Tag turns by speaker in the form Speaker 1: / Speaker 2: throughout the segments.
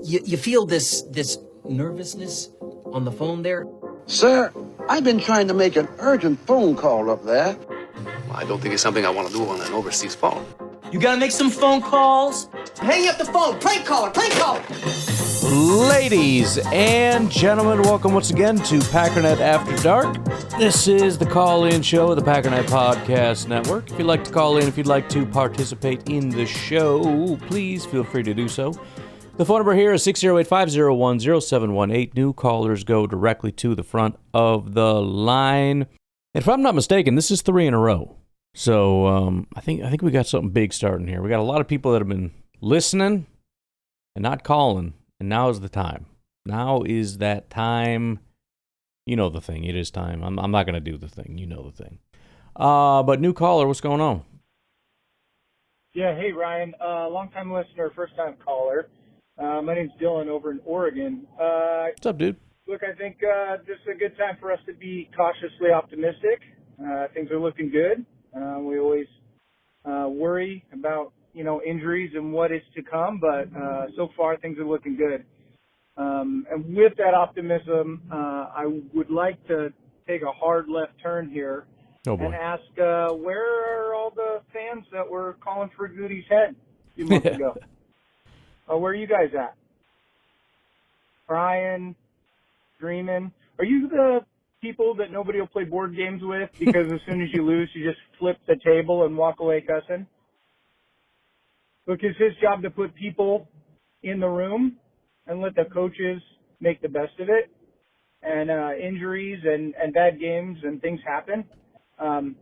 Speaker 1: You feel this nervousness on the phone there?
Speaker 2: Sir, I've been trying to make an urgent phone call up there.
Speaker 3: Well, I don't think it's something I want to do on an overseas phone.
Speaker 1: You gotta make some phone calls. Hang up the phone. Prank caller. Prank caller.
Speaker 4: Ladies and gentlemen, welcome once again to Packernet After Dark. This is the call-in show of the Packernet Podcast Network. If you'd like to call in, if you'd like to participate in the show, please feel free to do so. The phone number here is 608-501-0718. New callers go directly to the front of the line. And if I'm not mistaken, this is 3 in a row. So I think we got something big starting here. We got a lot of people that have been listening and not calling. And now is the time. Now is that time. You know the thing. It is time. I'm not going to do the thing. You know the thing. But new caller, what's going on?
Speaker 5: Yeah, hey, Ryan. Long-time listener, first-time caller. My name's Dylan over in Oregon.
Speaker 4: What's up, dude?
Speaker 5: Look, I think this is a good time for us to be cautiously optimistic. Things are looking good. We always worry about injuries and what is to come, but so far things are looking good. And with that optimism, I would like to take a hard left turn here and ask, where are all the fans that were calling for Goody's head a few months ago? Where are you guys at? Crying, dreaming? Are you the people that nobody will play board games with because as soon as you lose, you just flip the table and walk away cussing? Look, it's his job to put people in the room and let the coaches make the best of it. And injuries and bad games and things happen. But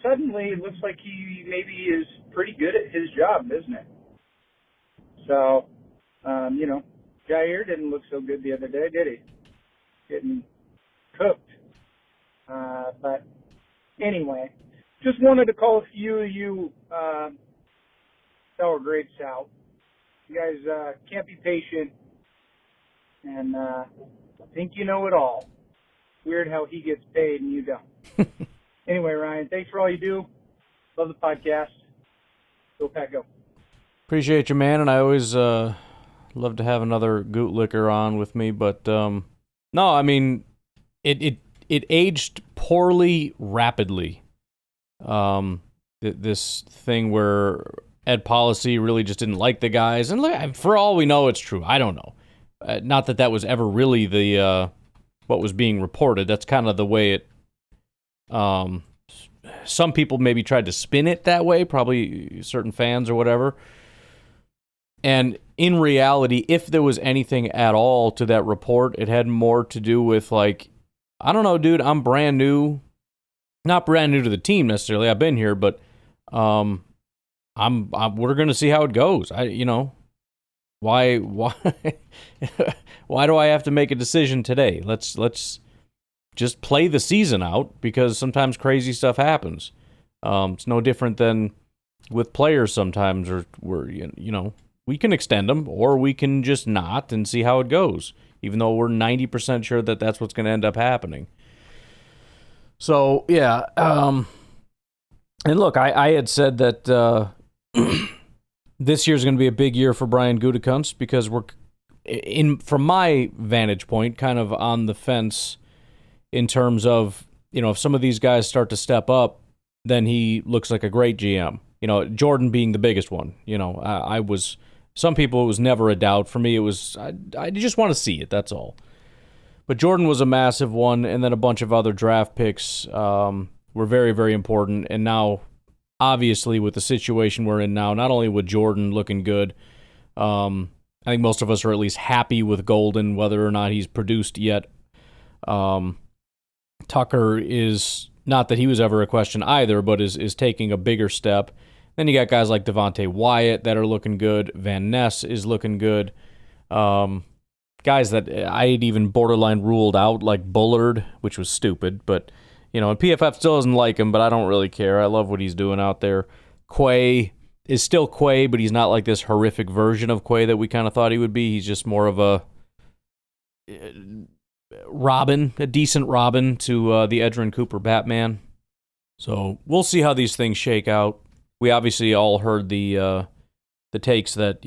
Speaker 5: suddenly it looks like he maybe is pretty good at his job, isn't it? So, Jair didn't look so good the other day, did he? Getting cooked. But anyway, just wanted to call a few of you sour grapes out. You guys can't be patient and think you know it all. Weird how he gets paid and you don't. Anyway, Ryan, thanks for all you do. Love the podcast. Go Pack, go.
Speaker 4: Appreciate you, man, and I always love to have another Gutlicker on with me, but no, I mean, it aged poorly rapidly. This thing where Ed Policy really just didn't like the guys, and for all we know, it's true. I don't know. Not that was ever really the what was being reported. That's kind of the way it. Some people maybe tried to spin it that way, probably certain fans or whatever. And in reality, if there was anything at all to that report, it had more to do with I don't know, dude. I'm brand new, not brand new to the team necessarily. I've been here, but we're gonna see how it goes. Why why do I have to make a decision today? Let's just play the season out because sometimes crazy stuff happens. It's no different than with players sometimes, or we can extend them or we can just not and see how it goes, even though we're 90% sure that that's what's going to end up happening. So, yeah. And look, I had said that this year's going to be a big year for Brian Gutekunst because we're, from my vantage point, kind of on the fence in terms of, if some of these guys start to step up, then he looks like a great GM. Jordan being the biggest one. Some people, it was never a doubt. For me, it was, I just want to see it, that's all. But Jordan was a massive one, and then a bunch of other draft picks were very, very important. And now, obviously, with the situation we're in now, not only with Jordan looking good, I think most of us are at least happy with Golden, whether or not he's produced yet. Tucker is, not that he was ever a question either, but is taking a bigger step. Then you got guys like Devontae Wyatt that are looking good. Van Ness is looking good. Guys that I had even borderline ruled out, like Bullard, which was stupid. But, and PFF still doesn't like him, but I don't really care. I love what he's doing out there. Quay is still Quay, but he's not like this horrific version of Quay that we kind of thought he would be. He's just more of a Robin, a decent Robin to the Edgerrin Cooper Batman. So we'll see how these things shake out. We obviously all heard the takes that,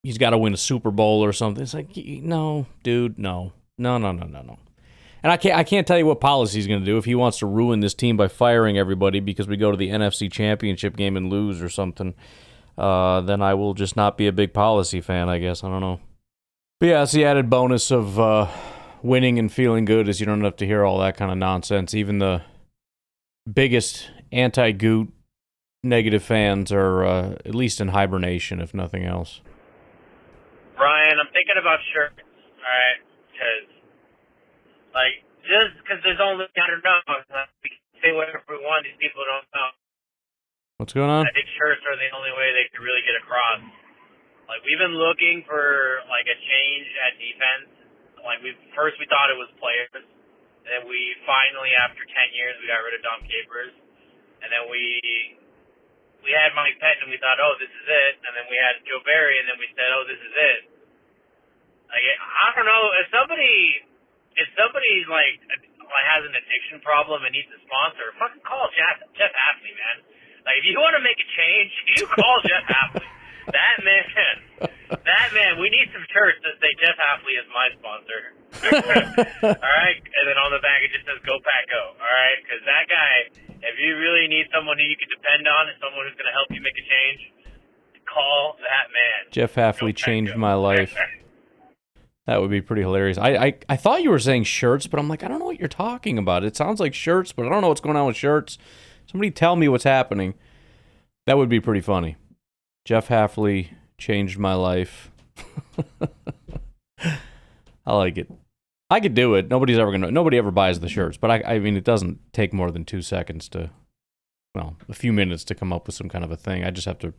Speaker 4: he's got to win a Super Bowl or something. It's like, no, dude, no. And I can't tell you what policy he's going to do. If he wants to ruin this team by firing everybody because we go to the NFC Championship game and lose or something, then I will just not be a big policy fan, I guess. I don't know. But yeah, it's the added bonus of winning and feeling good is you don't have to hear all that kind of nonsense. Even the biggest anti-Goot negative fans are at least in hibernation, if nothing else.
Speaker 6: Ryan, I'm thinking about shirts, all right? Just because there's only, I don't know, we can say whatever we want, these people don't know.
Speaker 4: What's going on?
Speaker 6: I think shirts are the only way they could really get across. Like, we've been looking for, like, a change at defense. Like, first we thought it was players. And then we finally, after 10 years, we got rid of Dom Capers. And then we had Mike Pettin, and we thought, oh, this is it. And then we had Joe Barry, and then we said, oh, this is it. Like, I don't know. If somebody's, like, has an addiction problem and needs a sponsor, fucking call Jeff Hafley, man. Like, if you want to make a change, you call Jeff Hafley. That man, we need some shirts that say Jeff Hafley is my sponsor. All right? And then on the back it just says Go Pack Go. All right? Because that guy, if you really need someone who you can depend on and someone who's going to help you make a change, call that man.
Speaker 4: Jeff Hafley changed my life. That would be pretty hilarious. I thought you were saying shirts, but I'm like, I don't know what you're talking about. It sounds like shirts, but I don't know what's going on with shirts. Somebody tell me what's happening. That would be pretty funny. Jeff Hafley changed my life. I like it. I could do it. Nobody ever buys the shirts, but I mean, it doesn't take more than 2 seconds a few minutes to come up with some kind of a thing. I just have to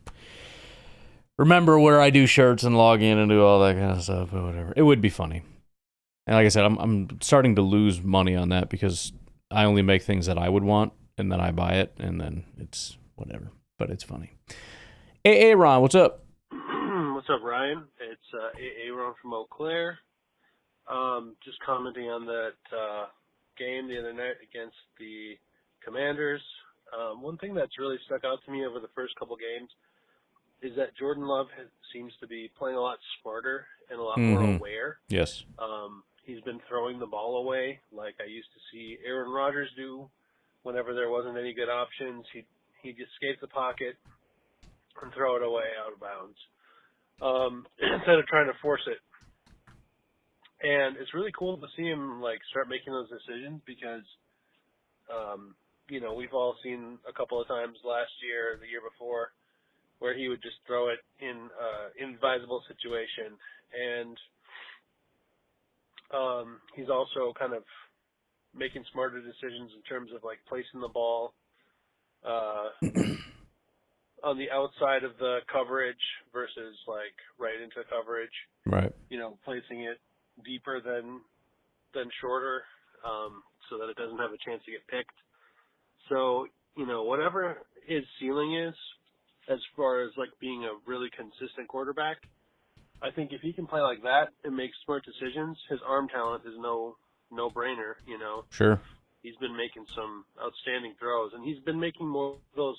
Speaker 4: remember where I do shirts and log in and do all that kind of stuff or whatever. It would be funny. And like I said, I'm starting to lose money on that because I only make things that I would want and then I buy it and then it's whatever. But it's funny. Hey, Ron, what's up?
Speaker 7: What's up, Ryan? It's Aaron from Eau Claire. Just commenting on that game the other night against the Commanders. One thing that's really stuck out to me over the first couple games is that Jordan Love seems to be playing a lot smarter and a lot more aware.
Speaker 4: Yes.
Speaker 7: He's been throwing the ball away like I used to see Aaron Rodgers do whenever there wasn't any good options. He'd escape the pocket and throw it away out of bounds instead of trying to force it. And it's really cool to see him start making those decisions because, we've all seen a couple of times last year, the year before, where he would just throw it in an inadvisable situation. And he's also kind of making smarter decisions in terms of placing the ball on the outside of the coverage versus right into coverage. Right. Placing it deeper than shorter, so that it doesn't have a chance to get picked. So, whatever his ceiling is, as far as being a really consistent quarterback, I think if he can play like that and make smart decisions, his arm talent is no brainer.
Speaker 4: Sure.
Speaker 7: He's been making some outstanding throws, and he's been making more of those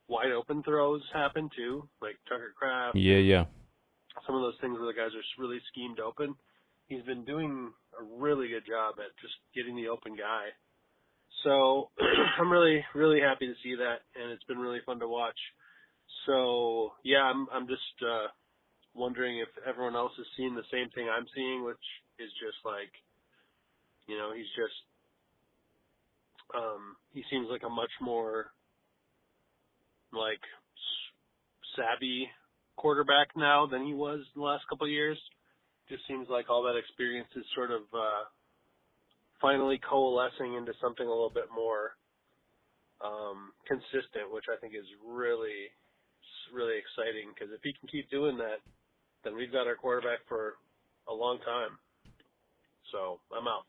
Speaker 7: wide open throws happen too, like Tucker Kraft.
Speaker 4: Yeah.
Speaker 7: Some of those things where the guys are really schemed open. He's been doing a really good job at just getting the open guy. So I'm really, really happy to see that, and it's been really fun to watch. So yeah, I'm just wondering if everyone else is seeing the same thing I'm seeing, which is just he's just he seems like a much more savvy quarterback now than he was the last couple of years. Just seems like all that experience is sort of finally coalescing into something a little bit more consistent, which I think is really, really exciting. Because if he can keep doing that, then we've got our quarterback for a long time. So I'm out.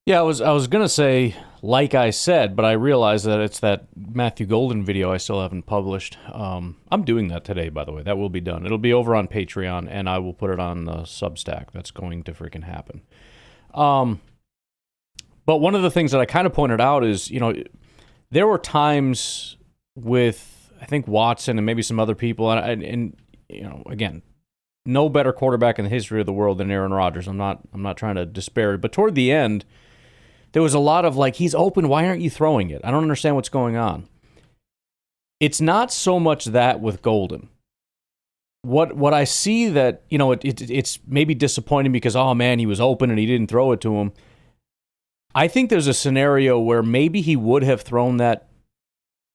Speaker 4: Yeah, I was gonna say, like I said, but I realized that it's that Matthew Golden video I still haven't published. I'm doing that today, by the way. That will be done. It'll be over on Patreon, and I will put it on the Substack. That's going to freaking happen. But one of the things that I kind of pointed out is, there were times with, I think, Watson and maybe some other people, and again, no better quarterback in the history of the world than Aaron Rodgers. I'm not trying to disparage, but toward the end, there was a lot of like, he's open, why aren't you throwing it? I don't understand what's going on. It's not so much that with Golden. What I see that, it's maybe disappointing because, oh man, he was open and he didn't throw it to him. I think there's a scenario where maybe he would have thrown that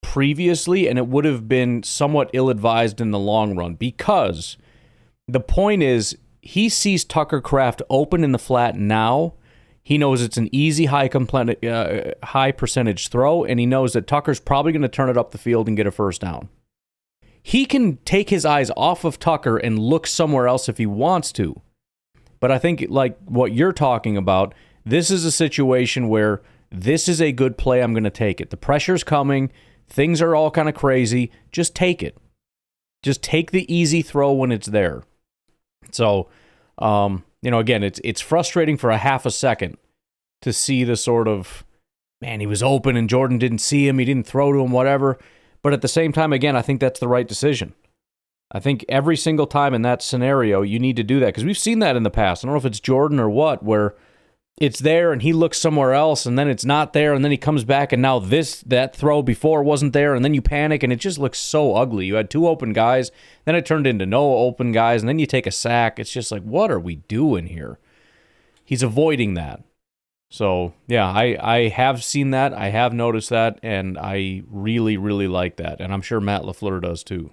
Speaker 4: previously and it would have been somewhat ill-advised in the long run, because the point is he sees Tucker Kraft open in the flat now. He knows it's an easy high percentage throw, and he knows that Tucker's probably going to turn it up the field and get a first down. He can take his eyes off of Tucker and look somewhere else if he wants to. But I think, like what you're talking about, this is a situation where this is a good play. I'm going to take it. The pressure's coming. Things are all kind of crazy. Just take it. Just take the easy throw when it's there. So, again, it's frustrating for a half a second to see the sort of, man, he was open and Jordan didn't see him. He didn't throw to him, whatever. But at the same time, again, I think that's the right decision. I think every single time in that scenario, you need to do that, because we've seen that in the past. I don't know if it's Jordan or what, where it's there and he looks somewhere else and then it's not there and then he comes back and now that throw before wasn't there and then you panic and it just looks so ugly. You had two open guys, then it turned into no open guys, and then you take a sack. It's just like, what are we doing here? He's avoiding that. So, yeah, I have seen that. I have noticed that, and I really, really like that. And I'm sure Matt LaFleur does too.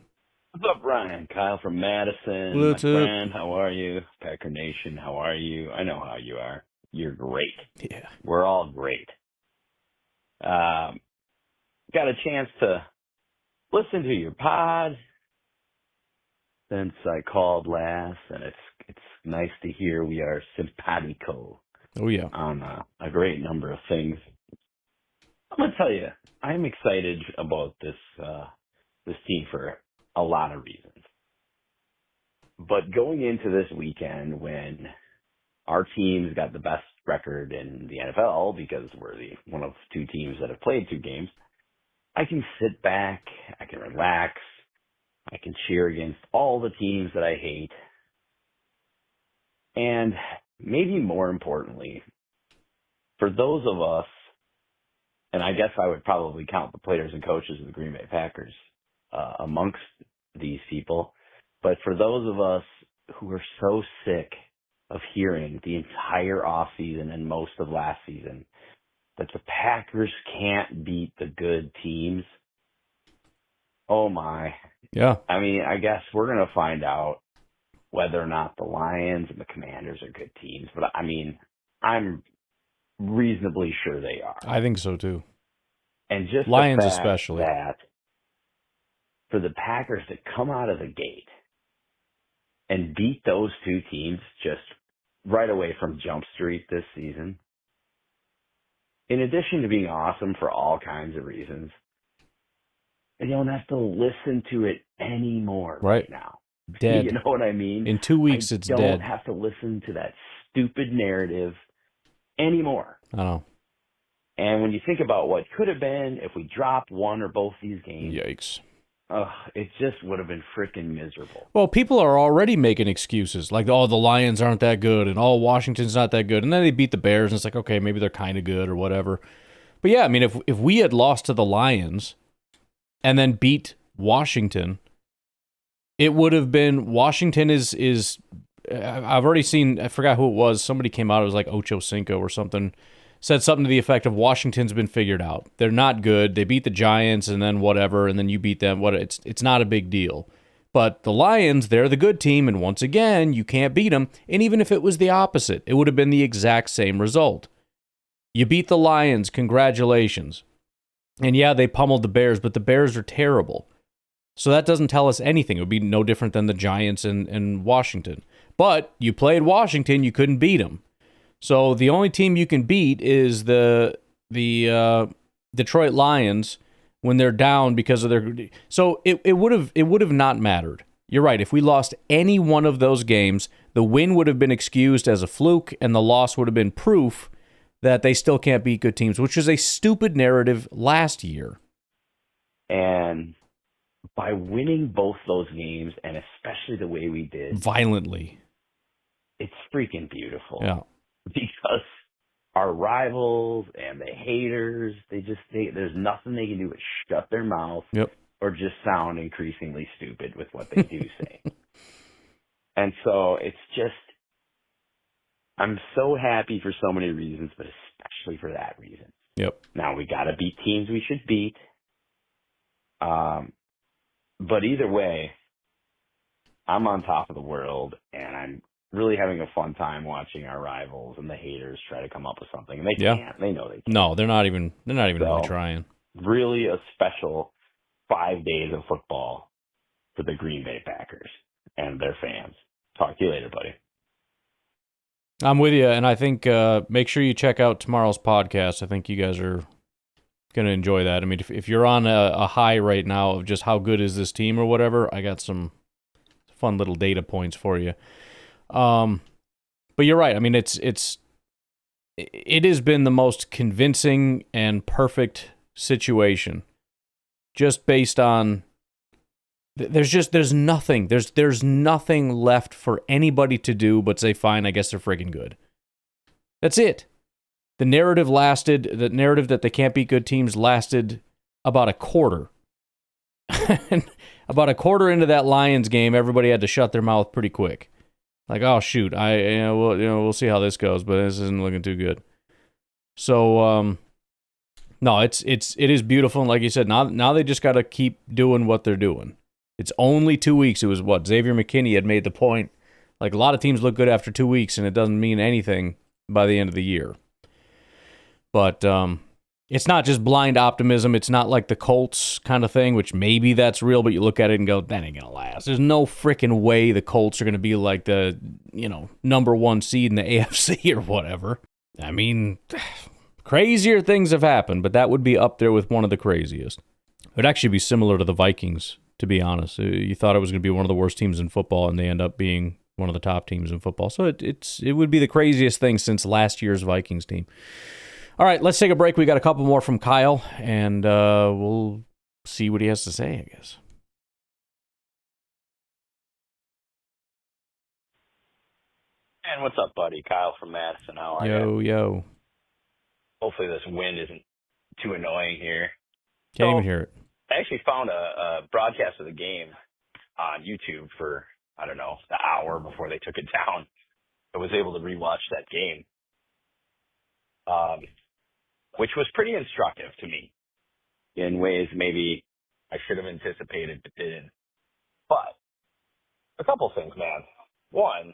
Speaker 8: What's up, Ryan? Kyle from Madison.
Speaker 4: What's
Speaker 8: my
Speaker 4: up?
Speaker 8: friend, how are you? Packer Nation, how are you? I know how you are. You're great.
Speaker 4: Yeah.
Speaker 8: We're all great. Got a chance to listen to your pod since I called last, and it's nice to hear we are simpatico.
Speaker 4: Oh, yeah.
Speaker 8: On a great number of things. I'm going to tell you, I'm excited about this team for a lot of reasons. But going into this weekend, when our team's got the best record in the NFL, because we're one of two teams that have played two games, I can sit back, I can relax, I can cheer against all the teams that I hate. And maybe more importantly, for those of us, and I guess I would probably count the players and coaches of the Green Bay Packers amongst these people, but for those of us who are so sick of hearing the entire offseason and most of last season that the Packers can't beat the good teams, oh my.
Speaker 4: Yeah.
Speaker 8: I mean, I guess we're going to find out whether or not the Lions and the Commanders are good teams. But, I mean, I'm reasonably sure they are.
Speaker 4: I think so, too.
Speaker 8: And just
Speaker 4: Lions
Speaker 8: the fact
Speaker 4: especially.
Speaker 8: that for the Packers to come out of the gate and beat those two teams just right away from Jump Street this season, in addition to being awesome for all kinds of reasons, you don't have to listen to it anymore right now.
Speaker 4: Dead.
Speaker 8: You know what I mean?
Speaker 4: In 2 weeks, it's dead.
Speaker 8: I don't have to listen to that stupid narrative anymore.
Speaker 4: I know.
Speaker 8: And when you think about what could have been if we dropped one or both these games,
Speaker 4: yikes.
Speaker 8: It just would have been freaking miserable.
Speaker 4: Well, people are already making excuses, like, oh, the Lions aren't that good, and oh, Washington's not that good. And then they beat the Bears, and it's like, okay, maybe they're kind of good or whatever. But yeah, I mean, if we had lost to the Lions and then beat Washington, it would have been, Washington is I've already seen, I forgot who it was, somebody came out, it was like Ocho Cinco or something, said something to the effect of Washington's been figured out. They're not good. They beat the Giants and then whatever, and then you beat them. It's not a big deal. But the Lions, they're the good team, and once again, you can't beat them. And even if it was the opposite, it would have been the exact same result. You beat the Lions, congratulations. And yeah, they pummeled the Bears, but the Bears are terrible. So that doesn't tell us anything. It would be no different than the Giants and Washington. But you played Washington, you couldn't beat them. So the only team you can beat is the Detroit Lions when they're down because of their. So it would have not mattered. You're right. If we lost any one of those games, the win would have been excused as a fluke, and the loss would have been proof that they still can't beat good teams, which is a stupid narrative last year.
Speaker 8: And by winning both those games, and especially the way we did,
Speaker 4: violently,
Speaker 8: it's freaking beautiful.
Speaker 4: Yeah.
Speaker 8: Because our rivals and the haters, there's nothing they can do but shut their mouth or just sound increasingly stupid with what they do say. And so it's just, I'm so happy for so many reasons, but especially for that reason.
Speaker 4: Yep.
Speaker 8: Now we got to beat teams we should beat. But either way, I'm on top of the world, and I'm really having a fun time watching our rivals and the haters try to come up with something. And they can't. They know they can't.
Speaker 4: No, they're not even really trying.
Speaker 8: Really a special 5 days of football for the Green Bay Packers and their fans. Talk to you later, buddy.
Speaker 4: I'm with you, and I think make sure you check out tomorrow's podcast. I think you guys are going to enjoy that. I mean, if you're on a high right now of just how good is this team or whatever, I got some fun little data points for you. But you're right. I mean, it has been the most convincing and perfect situation, just based on there's nothing left for anybody to do but say, fine, I guess they're friggin' good. That's it. The narrative that they can't beat good teams lasted about a quarter. About a quarter into that Lions game, everybody had to shut their mouth pretty quick. Like, oh shoot, we'll see how this goes, but this isn't looking too good. So, no, it is beautiful, and like you said, now they just got to keep doing what they're doing. It's only 2 weeks. It was Xavier McKinney had made the point. Like, a lot of teams look good after 2 weeks, and it doesn't mean anything by the end of the year. But it's not just blind optimism. It's not like the Colts kind of thing, which maybe that's real, but you look at it and go, that ain't going to last. There's no freaking way the Colts are going to be like the, number one seed in the AFC or whatever. I mean, crazier things have happened, but that would be up there with one of the craziest. It would actually be similar to the Vikings, to be honest. You thought it was going to be one of the worst teams in football, and they end up being one of the top teams in football. So it would be the craziest thing since last year's Vikings team. All right, let's take a break. We got a couple more from Kyle, and we'll see what he has to say, I guess.
Speaker 8: And what's up, buddy? Kyle from Madison. How are you?
Speaker 4: Yo.
Speaker 8: Hopefully this wind isn't too annoying here.
Speaker 4: Can't even hear it.
Speaker 8: I actually found a broadcast of the game on YouTube for, I don't know, the hour before they took it down. I was able to rewatch that game, which was pretty instructive to me in ways maybe I should have anticipated but didn't. But a couple things, man. One,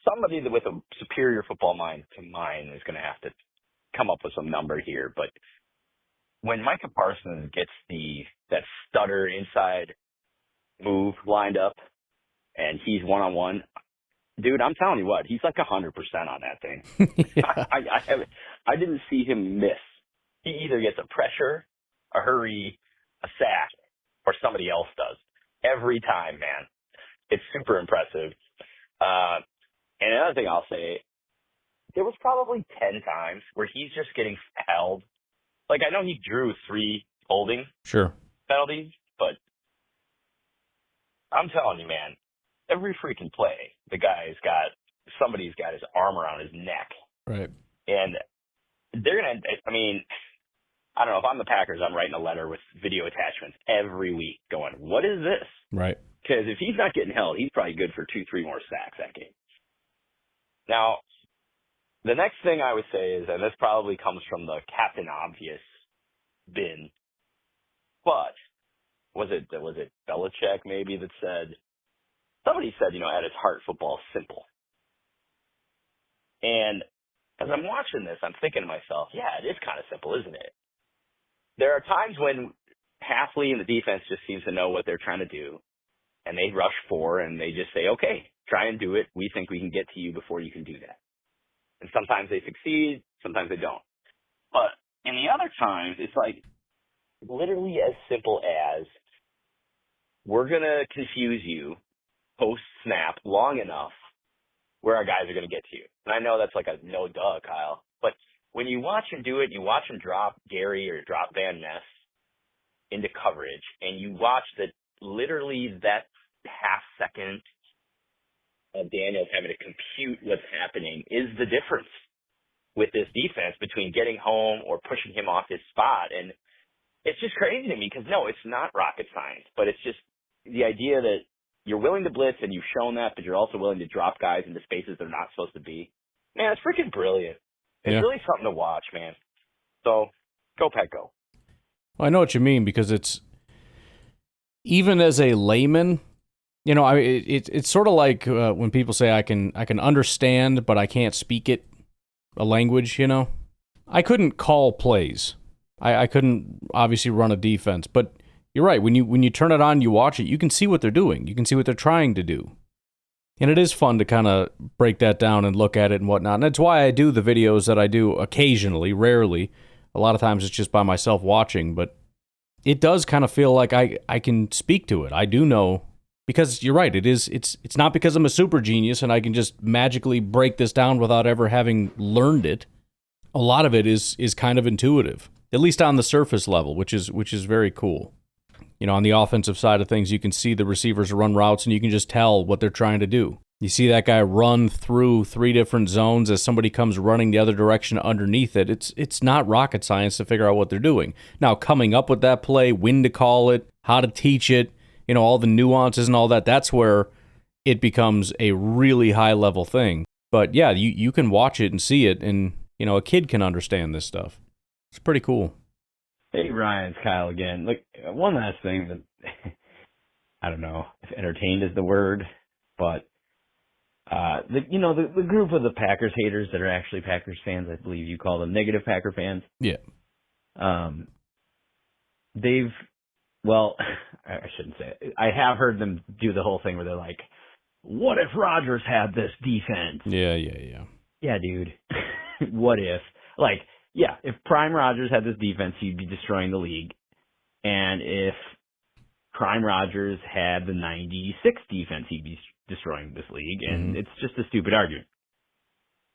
Speaker 8: somebody with a superior football mind to mine is going to have to come up with some number here. But when Micah Parsons gets that stutter inside move lined up and he's one-on-one, dude, I'm telling you what, he's like 100% on that thing.
Speaker 4: Yeah.
Speaker 8: I didn't see him miss. He either gets a pressure, a hurry, a sack, or somebody else does. Every time, man. It's super impressive. And another thing I'll say, there was probably 10 times where he's just getting held. Like, I know he drew 3 holding penalties, but I'm telling you, man, every freaking play, somebody's got his arm around his neck.
Speaker 4: Right.
Speaker 8: And they're going to, I don't know, if I'm the Packers, I'm writing a letter with video attachments every week going, what is this?
Speaker 4: Right.
Speaker 8: Because if he's not getting held, he's probably good for 2-3 more sacks that game. Now, the next thing I would say is, and this probably comes from the Captain Obvious bin, but was it Belichick maybe that said, somebody said, at its heart, football is simple. And as I'm watching this, I'm thinking to myself, yeah, it is kind of simple, isn't it? There are times when Halfley and the defense just seems to know what they're trying to do, and they rush 4 and they just say, okay, try and do it. We think we can get to you before you can do that. And sometimes they succeed, sometimes they don't. But in the other times, it's like literally as simple as we're going to confuse you post-snap long enough where our guys are going to get to you. And I know that's like a no-duh, Kyle. But when you watch him do it, you watch him drop Gary or drop Van Ness, into coverage and you watch literally that half second of Daniels having to compute what's happening is the difference with this defense between getting home or pushing him off his spot. And it's just crazy to me because, no, it's not rocket science, but it's just the idea that you're willing to blitz and you've shown that, but you're also willing to drop guys into spaces they're not supposed to be. Man, it's freaking brilliant. It's really something to watch, man. So go Pack, go.
Speaker 4: Well, I know what you mean because it's, even as a layman, you know, it's sort of like when people say I can understand, but I can't speak it, a language, you know. I couldn't call plays. I couldn't obviously run a defense, but you're right. When you turn it on, you watch it, you can see what they're doing. You can see what they're trying to do. And it is fun to kind of break that down and look at it and whatnot. And that's why I do the videos that I do occasionally, rarely. A lot of times it's just by myself watching, but it does kind of feel like I can speak to it. I do know, because you're right, it's not because I'm a super genius and I can just magically break this down without ever having learned it. A lot of it is kind of intuitive, at least on the surface level, which is very cool. You know, on the offensive side of things, you can see the receivers run routes and you can just tell what they're trying to do. You see that guy run through 3 different zones as somebody comes running the other direction underneath it. It's not rocket science to figure out what they're doing. Now, coming up with that play, when to call it, how to teach it, you know, all the nuances and all that, that's where it becomes a really high-level thing. But yeah, you can watch it and see it, and, you know, a kid can understand this stuff. It's pretty cool.
Speaker 8: Hey, Ryan, it's Kyle again. Look, one last thing that, I don't know if entertained is the word, but the group of the Packers haters that are actually Packers fans, I believe you call them negative Packer fans.
Speaker 4: Yeah.
Speaker 8: I shouldn't say it. I have heard them do the whole thing where they're like, what if Rodgers had this defense?
Speaker 4: Yeah.
Speaker 8: Yeah, dude. What if? Like, yeah, if Prime Rodgers had this defense, he'd be destroying the league. And if Prime Rodgers had the 96 defense, he'd be destroying this league. And it's just a stupid argument.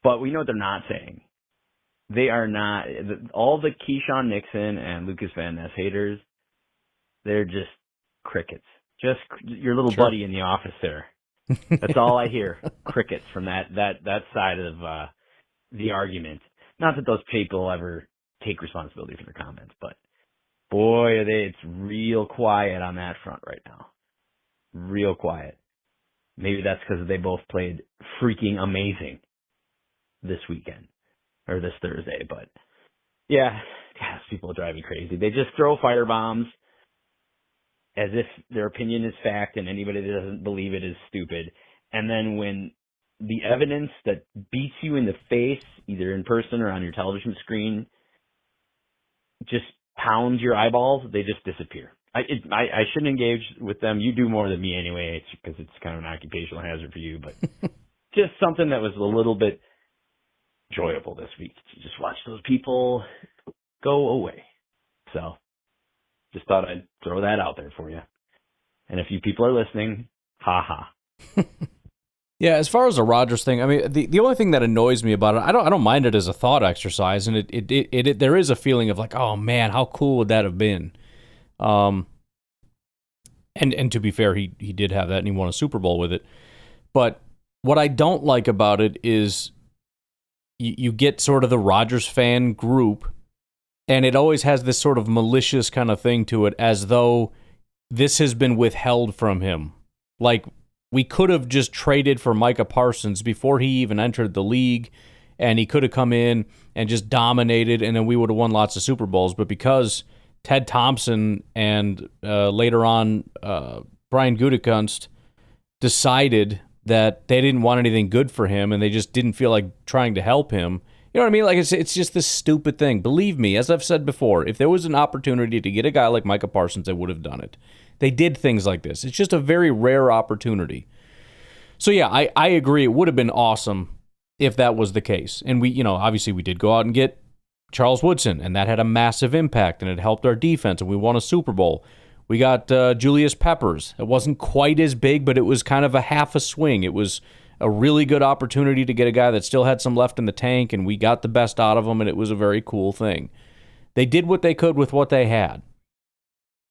Speaker 8: But we know what they're not saying. They are not, all the Keyshawn Nixon and Lucas Van Ness haters, they're just crickets. Just your little buddy in the office there. That's all I hear. Crickets from that side of the argument. Not that those people ever take responsibility for their comments, but boy, it's real quiet on that front right now. Real quiet. Maybe that's because they both played freaking amazing this weekend or this Thursday. But yeah, gosh, people drive me crazy. They just throw firebombs as if their opinion is fact and anybody that doesn't believe it is stupid. And then when the evidence that beats you in the face, either in person or on your television screen, just pounds your eyeballs, they just disappear. I shouldn't engage with them. You do more than me anyway, because it's kind of an occupational hazard for you. But just something that was a little bit enjoyable this week to just watch those people go away. So just thought I'd throw that out there for you. And if you people are listening, ha ha.
Speaker 4: Yeah, as far as the Rodgers thing, I mean, the only thing that annoys me about it, I don't mind it as a thought exercise, and it there is a feeling of like, oh man, how cool would that have been? And to be fair, he did have that, and he won a Super Bowl with it. But what I don't like about it is you get sort of the Rodgers fan group, and it always has this sort of malicious kind of thing to it, as though this has been withheld from him. Like, we could have just traded for Micah Parsons before he even entered the league, and he could have come in and just dominated, and then we would have won lots of Super Bowls. But because Ted Thompson and later on Brian Gutekunst decided that they didn't want anything good for him, and they just didn't feel like trying to help him, you know what I mean? Like, it's just this stupid thing. Believe me, as I've said before, if there was an opportunity to get a guy like Micah Parsons, they would have done it. They did things like this. It's just a very rare opportunity. So yeah, I agree. It would have been awesome if that was the case. And we, obviously we did go out and get Charles Woodson, and that had a massive impact, and it helped our defense, and we won a Super Bowl. We got Julius Peppers. It wasn't quite as big, but it was kind of a half a swing. It was a really good opportunity to get a guy that still had some left in the tank, and we got the best out of him, and it was a very cool thing. They did what they could with what they had.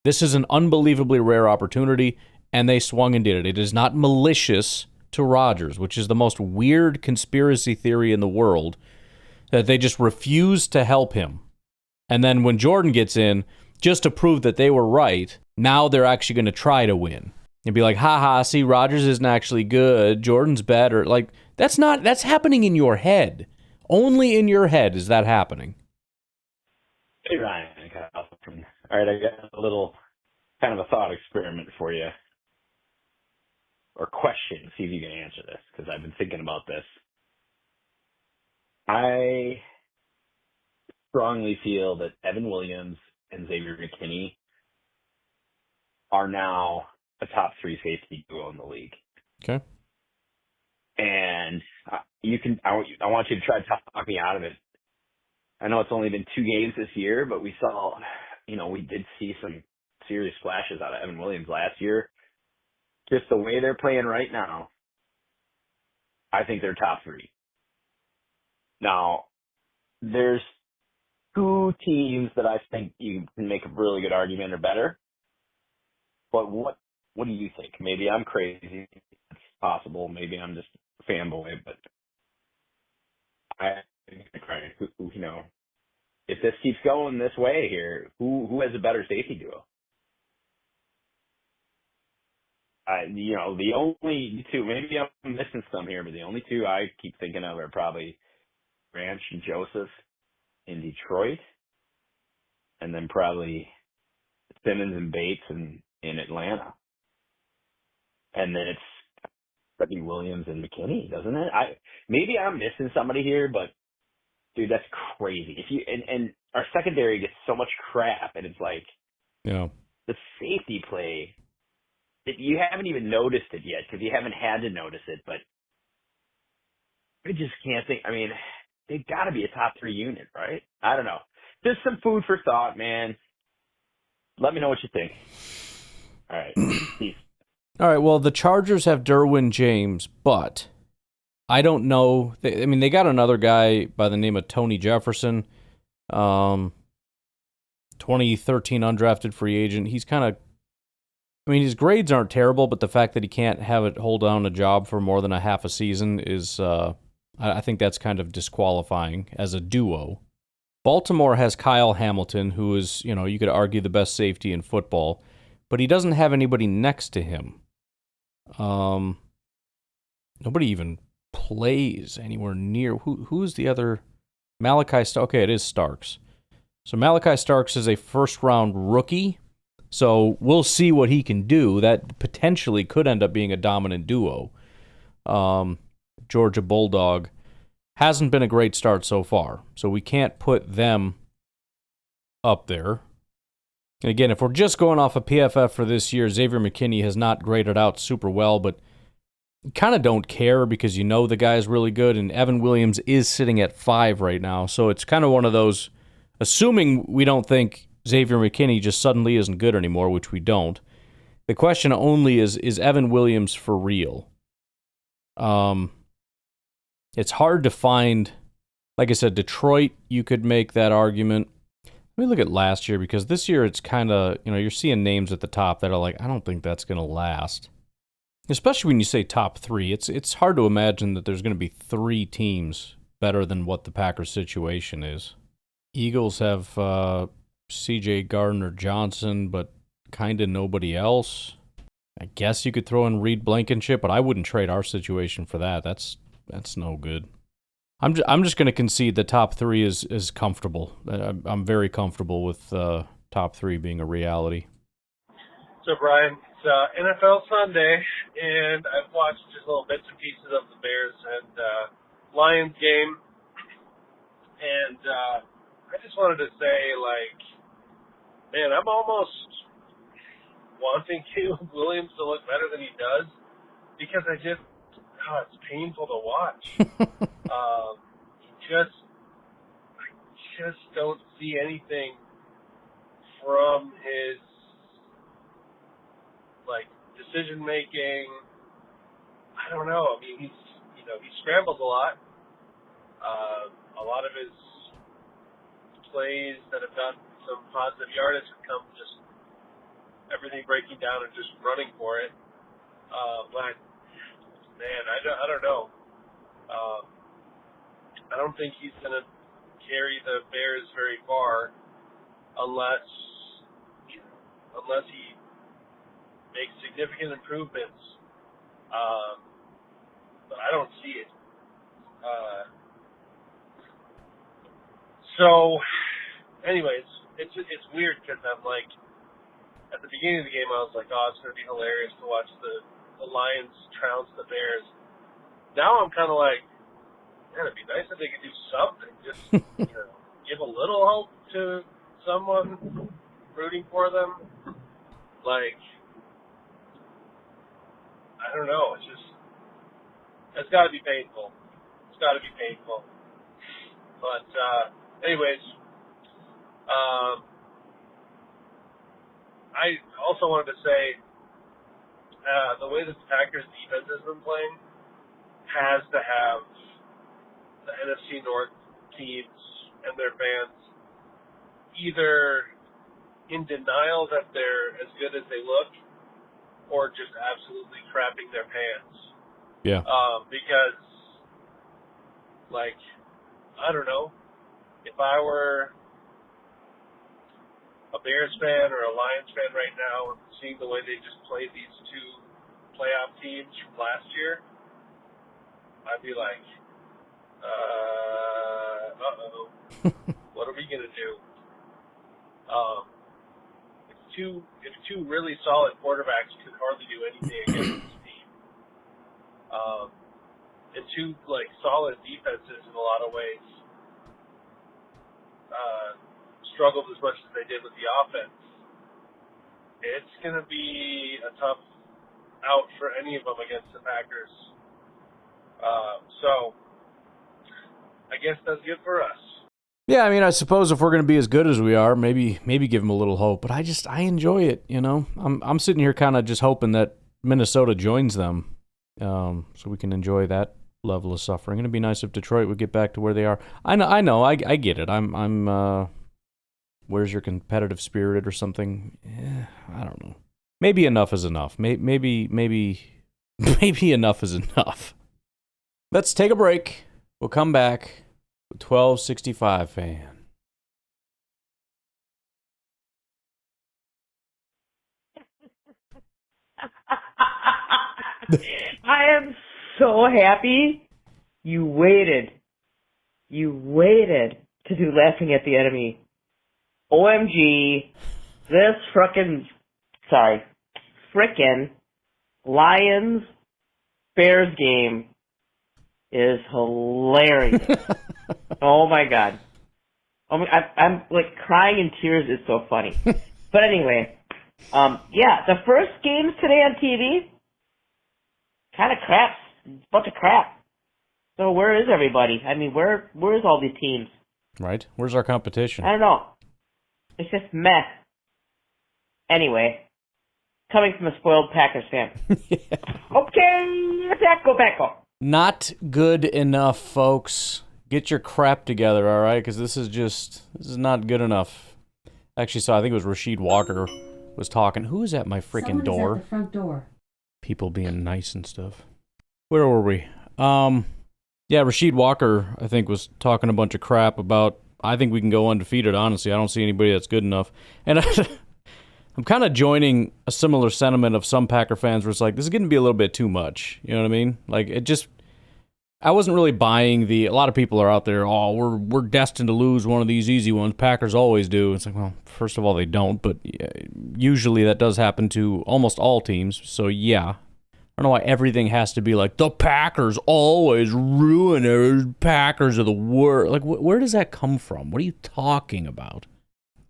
Speaker 4: This is an unbelievably rare opportunity, and they swung and did it. It is not malicious to Rodgers, which is the most weird conspiracy theory in the world, that they just refuse to help him. And then when Jordan gets in, just to prove that they were right, now they're actually going to try to win. And be like, haha, see, Rodgers isn't actually good. Jordan's better. Like, that's happening in your head. Only in your head is that happening.
Speaker 8: Hey, Ryan. All right, I got a little kind of a thought experiment for you. Or question, see if you can answer this, because I've been thinking about this. I strongly feel that Evan Williams and Xavier McKinney are now a top 3 safety duo in the league.
Speaker 4: Okay.
Speaker 8: And I want you to try to talk me out of it. I know it's only been 2 games this year, but we saw, we did see some serious flashes out of Evan Williams last year. Just the way they're playing right now, I think they're top 3. Now, there's 2 teams that I think you can make a really good argument are better. But what do you think? Maybe I'm crazy. It's possible. Maybe I'm just a fanboy. But I think, if this keeps going this way here, who has a better safety duo? The only 2, maybe I'm missing some here, but the only 2 I keep thinking of are probably Branch and Joseph in Detroit, and then probably Simmons and Bates in Atlanta. And then it's probably Williams and McKinney, doesn't it? Maybe I'm missing somebody here, but dude, that's crazy. If you and our secondary gets so much crap, and it's like, the safety play. You haven't even noticed it yet because you haven't had to notice it, but I just can't think. I mean, they've got to be a top 3 unit, right? I don't know. Just some food for thought, man. Let me know what you think. All right. Peace.
Speaker 4: All right, well, the Chargers have Derwin James, but I don't know. They got another guy by the name of Tony Jefferson, 2013 undrafted free agent. He's kind of, his grades aren't terrible, but the fact that he can't have it hold down a job for more than a half a season is, I think that's kind of disqualifying as a duo. Baltimore has Kyle Hamilton, who is, you could argue the best safety in football, but he doesn't have anybody next to him. Nobody even plays anywhere near. Who's the other? Malachi Starks. Okay, it is Starks. So Malachi Starks is a first-round rookie. So we'll see what he can do. That potentially could end up being a dominant duo. Georgia Bulldog hasn't been a great start so far, so we can't put them up there. And again, if we're just going off of PFF for this year, Xavier McKinney has not graded out super well, but you kind of don't care because the guy's really good, and Evan Williams is sitting at 5 right now, so it's kind of one of those, assuming we don't think Xavier McKinney just suddenly isn't good anymore, which we don't. The question only is Evan Williams for real? It's hard to find, like I said, Detroit, you could make that argument. Let me look at last year, because this year it's kind of, you're seeing names at the top that are like, I don't think that's going to last. Especially when you say top 3. It's hard to imagine that there's going to be 3 teams better than what the Packers situation is. Eagles have C.J. Gardner-Johnson, but kind of nobody else. I guess you could throw in Reed Blankenship, but I wouldn't trade our situation for that. That's no good. I'm just going to concede the top 3 is comfortable. I'm very comfortable with top 3 being a reality.
Speaker 7: So, Brian, it's NFL Sunday, and I've watched just little bits and pieces of the Bears and Lions game, and I just wanted to say, man, I'm almost wanting Caleb Williams to look better than he does, because it's painful to watch. I just don't see anything from his decision making. I don't know. He scrambles a lot. A lot of his plays that have gotten some positive yardage have come just everything breaking down and just running for it. But man, I don't know. I don't think he's going to carry the Bears very far unless he makes significant improvements. But I don't see it. So, anyways, it's weird because I'm like, at the beginning of the game, I was like, oh, it's going to be hilarious to watch the Lions trounce the Bears. Now I'm kind of like, man, it'd be nice if they could do something. Just, give a little hope to someone rooting for them. Like, I don't know. It's got to be painful. It's got to be painful. But, anyways, I also wanted to say the way the Packers defense has been playing has to have the NFC North teams and their fans either in denial that they're as good as they look or just absolutely crapping their pants.
Speaker 4: Yeah.
Speaker 7: Because, like, I don't know, if I were a Bears fan or a Lions fan right now and seeing the way they just played these two playoff teams from last year, I'd be like, uh-oh, what are we going to do? If two really solid quarterbacks could hardly do anything against this team, and two, like, solid defenses in a lot of ways, struggled as much as they did with the offense, it's going to be a tough out for any of them against the Packers. So, I guess that's good for us.
Speaker 4: Yeah, I mean, I suppose if we're going to be as good as we are, maybe give them a little hope. But I enjoy it, you know. I'm sitting here kind of just hoping that Minnesota joins them, so we can enjoy that level of suffering. It'd be nice if Detroit would get back to where they are. I know, I get it. I'm where's your competitive spirit or something? I don't know. Maybe enough is enough. Maybe enough is enough. Let's take a break. We'll come back. 1265 fan.
Speaker 9: I am so happy you waited. You waited to do laughing at the enemy. OMG, this frickin' Lions Bears game is hilarious. Oh my god. I'm like crying in tears. It's so funny. But anyway, the first games today on TV, kind of crap. Bunch of crap. So where is everybody? I mean, where's all these teams?
Speaker 4: Right. Where's our competition?
Speaker 9: I don't know. It's just meh. Anyway, coming from a spoiled Packers fan.
Speaker 4: Yeah.
Speaker 9: Okay, Paco.
Speaker 4: Not good enough, folks. Get your crap together, all right? Because this is not good enough. Actually, I think it was Rasheed Walker was talking. Who is at my freaking door?
Speaker 10: At the front door.
Speaker 4: People being nice and stuff. Where were we? Rasheed Walker, I think, was talking a bunch of crap about, I think we can go undefeated, honestly. I don't see anybody that's good enough. And I'm kind of joining a similar sentiment of some Packer fans where it's like, this is going to be a little bit too much. You know what I mean? Like, I wasn't really buying a lot of people are out there, we're destined to lose one of these easy ones. Packers always do. It's like, well, first of all, they don't, but usually that does happen to almost all teams. So, yeah. I don't know why everything has to be like, the Packers always ruin their Packers are the worst. Like, where does that come from? What are you talking about?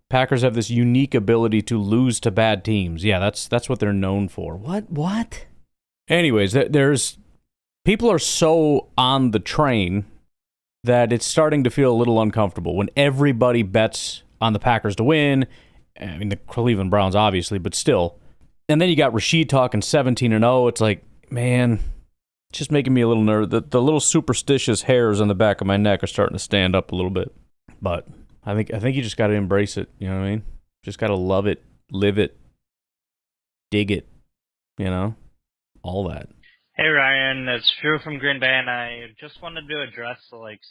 Speaker 4: Packers have this unique ability to lose to bad teams. Yeah, that's what they're known for. What? Anyways, people are so on the train that it's starting to feel a little uncomfortable when everybody bets on the Packers to win. I mean, the Cleveland Browns, obviously, but still. And then you got Rasheed talking 17-0. It's like, man, it's just making me a little nervous. The little superstitious hairs on the back of my neck are starting to stand up a little bit. But I think you just got to embrace it. You know what I mean? Just got to love it, live it, dig it, all that.
Speaker 10: Hey Ryan, it's Drew from Green Bay, and I just wanted to address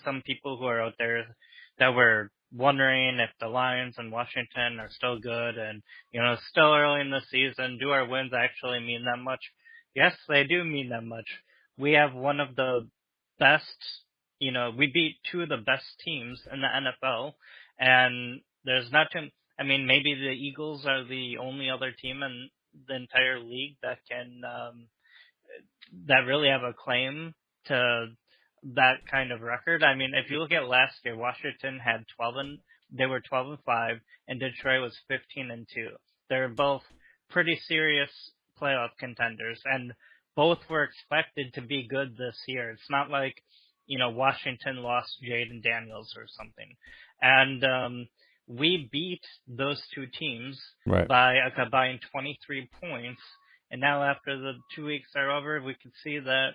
Speaker 10: some people who are out there that were wondering if the Lions and Washington are still good, and it's still early in the season. Do our wins actually mean that much? Yes, they do mean that much. We have one of the best. We beat two of the best teams in the NFL, and there's not too. I mean, maybe the Eagles are the only other team in the entire league that can. That really have a claim to that kind of record. I mean, if you look at last year, Washington had 12-5, and Detroit was 15-2. They're both pretty serious playoff contenders, and both were expected to be good this year. It's not like, Washington lost Jaden Daniels or something. And we beat those two teams by a combined 23 points. And now after the 2 weeks are over, we can see that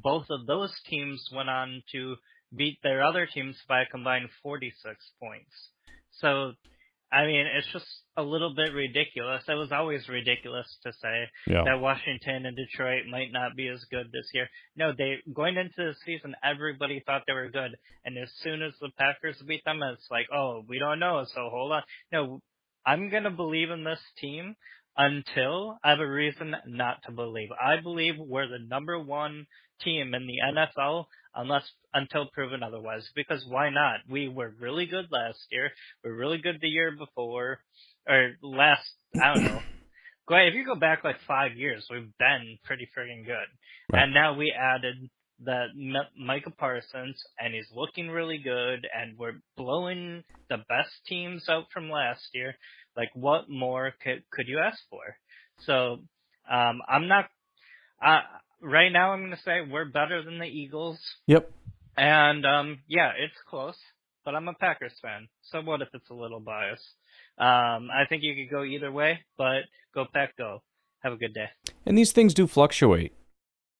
Speaker 10: both of those teams went on to beat their other teams by a combined 46 points. So, I mean, it's just a little bit ridiculous. It was always ridiculous to say that Washington and Detroit might not be as good this year. No, going into the season, everybody thought they were good. And as soon as the Packers beat them, it's like, oh, we don't know, so hold on. No, I'm going to believe in this team until I have a reason not to believe. I believe we're the number one team in the NFL until proven otherwise. Because why not? We were really good last year. We were really good the year before. Or last, I don't know. If you go back 5 years, we've been pretty friggin' good. Right. And now we added that Micah Parsons, and he's looking really good, and we're blowing the best teams out from last year. What more could you ask for? So, I'm not, right now I'm going to say we're better than the Eagles.
Speaker 4: Yep.
Speaker 10: And, it's close, but I'm a Packers fan. So what if it's a little biased? I think you could go either way, but go Pack, go. Have a good day.
Speaker 4: And these things do fluctuate.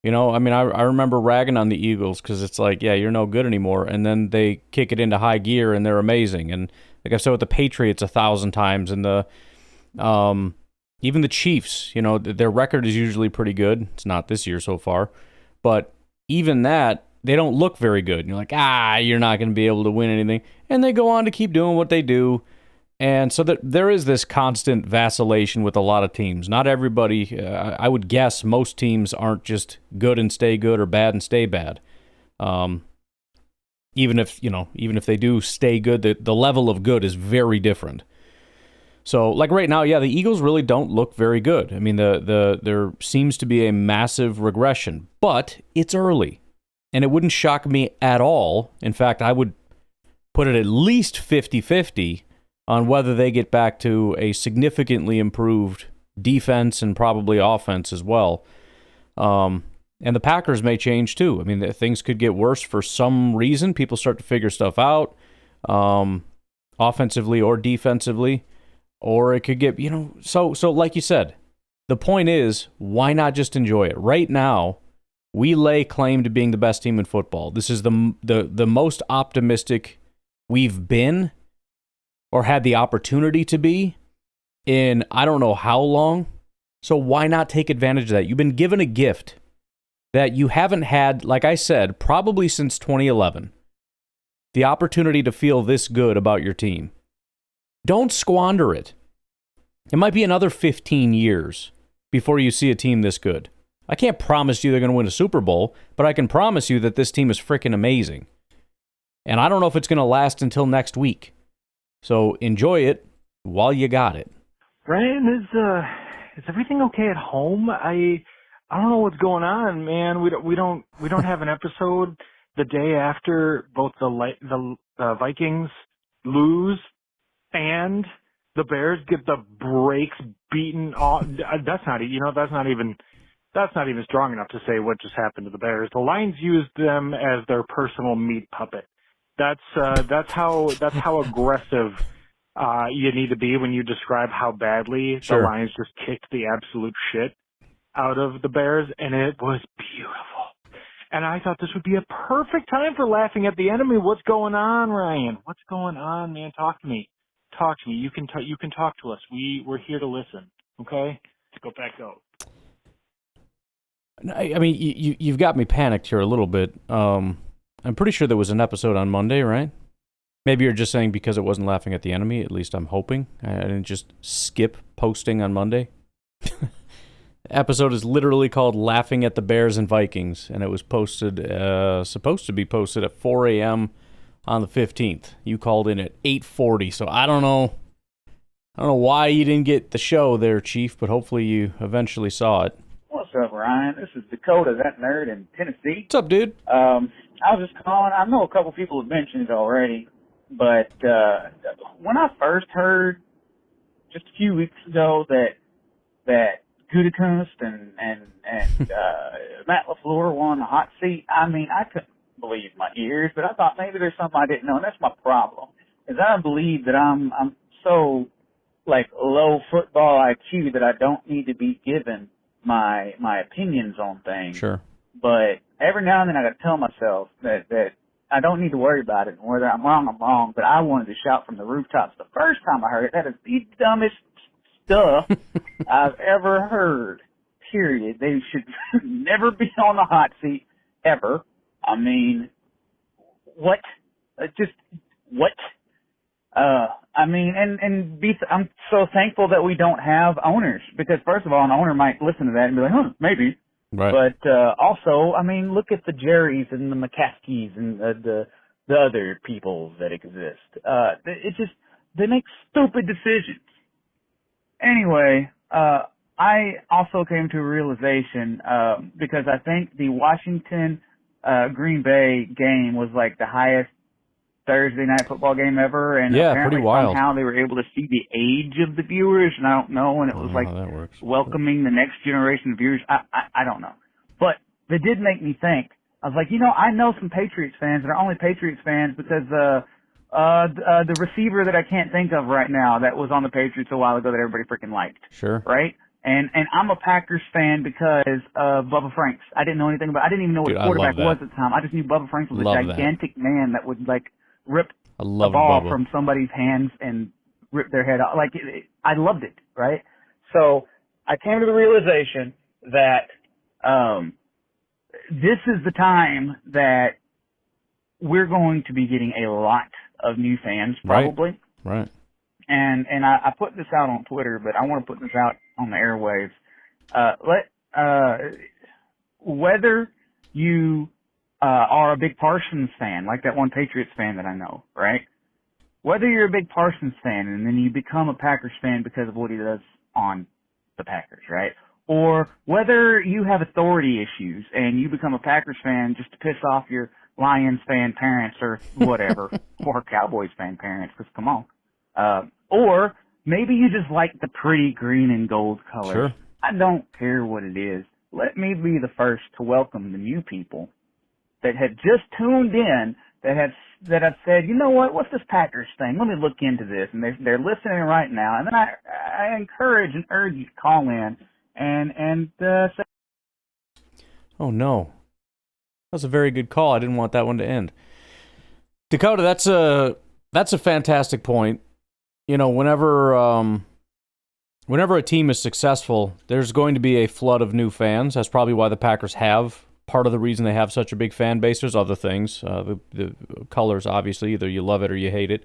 Speaker 4: I mean, I remember ragging on the Eagles because it's you're no good anymore. And then they kick it into high gear and they're amazing. And like I've said with the Patriots 1,000 times, and even the Chiefs, their record is usually pretty good. It's not this year so far. But even that, they don't look very good. And you're like, you're not going to be able to win anything. And they go on to keep doing what they do. And so that there is this constant vacillation with a lot of teams. Not everybody, I would guess most teams aren't just good and stay good or bad and stay bad. Even if they do stay good, the level of good is very different. So right now, the Eagles really don't look very good. I mean, there seems to be a massive regression, but it's early. And it wouldn't shock me at all. In fact, I would put it at least 50-50 on whether they get back to a significantly improved defense and probably offense as well. And the Packers may change too. I mean, things could get worse for some reason. People start to figure stuff out, offensively or defensively, or it could get, so like you said, the point is, why not just enjoy it? Right now, we lay claim to being the best team in football. This is the most optimistic we've been or had the opportunity to be in I don't know how long. So why not take advantage of that? You've been given a gift that you haven't had, like I said, probably since 2011. The opportunity to feel this good about your team. Don't squander it. It might be another 15 years before you see a team this good. I can't promise you they're going to win a Super Bowl, but I can promise you that this team is freaking amazing. And I don't know if it's going to last until next week. So enjoy it while you got it.
Speaker 11: Ryan, is everything okay at home? I don't know what's going on, man. We don't have an episode the day after both the Vikings lose and the Bears get the brakes beaten off. That's not even strong enough to say what just happened to the Bears. The Lions used them as their personal meat puppet. That's how aggressive you need to be when you describe how badly the Lions just kicked the absolute shit out of the Bears, and it was beautiful. And I thought this would be a perfect time for laughing at the enemy. What's going on, Ryan? What's going on, man? Talk to me. You can talk to us. We're here to listen. Okay. Let's go back out.
Speaker 4: I mean, you've got me panicked here a little bit. I'm pretty sure there was an episode on Monday, right? Maybe you're just saying because it wasn't Laughing at the Enemy. At least I'm hoping. I didn't just skip posting on Monday. The episode is literally called Laughing at the Bears and Vikings, and it was posted, supposed to be posted at 4 a.m. on the 15th. You called in at 8:40, so I don't know why you didn't get the show there, Chief, but hopefully you eventually saw it.
Speaker 12: What's up, Ryan? This is Dakota, that nerd in Tennessee.
Speaker 4: What's up, dude?
Speaker 12: I was just calling. I know a couple people have mentioned it already, but when I first heard just a few weeks ago that Gutekunst and Matt LaFleur won the hot seat, I mean, I couldn't believe my ears, but I thought maybe there's something I didn't know, and that's my problem, is I believe that I'm so, like, low football IQ that I don't need to be given my opinions on things.
Speaker 4: Sure.
Speaker 12: But every now and then I got to tell myself that I don't need to worry about it, and whether I'm wrong, but I wanted to shout from the rooftops the first time I heard it. That is the dumbest stuff I've ever heard, period. They should never be on the hot seat, ever. I mean, what? Just, what? I mean, I'm so thankful that we don't have owners, because first of all, an owner might listen to that and be like, maybe.
Speaker 4: Right.
Speaker 12: But, also, I mean, look at the Jerrys and the McCaskies and the other people that exist. They make stupid decisions. Anyway, I also came to a realization, because I think the Washington, Green Bay game was like the highest Thursday night football game ever, and
Speaker 4: yeah,
Speaker 12: apparently
Speaker 4: pretty wild.
Speaker 12: somehow they were able to see the age of the viewers, and I don't know, and it was like welcoming the next generation of viewers. I don't know. But they did make me think. I was like, I know some Patriots fans that are only Patriots fans because the receiver that I can't think of right now that was on the Patriots a while ago that everybody freaking liked.
Speaker 4: Sure.
Speaker 12: Right? And I'm a Packers fan because of Bubba Franks. I didn't know anything about. I didn't even know what quarterback was at the time. I just knew Bubba Franks was a gigantic man that would like rip a ball from somebody's hands and rip their head off. Like I loved it, right? So I came to the realization that this is the time that we're going to be getting a lot of new fans, probably.
Speaker 4: Right.
Speaker 12: And I put this out on Twitter, but I want to put this out on the airwaves. Whether you are a big Parsons fan, like that one Patriots fan that I know, right? Whether you're a big Parsons fan and then you become a Packers fan because of what he does on the Packers, right? Or whether you have authority issues and you become a Packers fan just to piss off your Lions fan parents or whatever, or Cowboys fan parents, because come on. Or maybe you just like the pretty green and gold colors.
Speaker 4: Sure.
Speaker 12: I don't care what it is. Let me be the first to welcome the new people that had just tuned in, that have said, you know what, what's this Packers thing? Let me look into this. And they're listening right now. And then I encourage and urge you to call in and say,
Speaker 4: oh, no. That was a very good call. I didn't want that one to end. Dakota, that's a fantastic point. Whenever a team is successful, there's going to be a flood of new fans. That's probably why the Packers have. Part of the reason they have such a big fan base. There's other things. The colors, obviously. Either you love it or you hate it.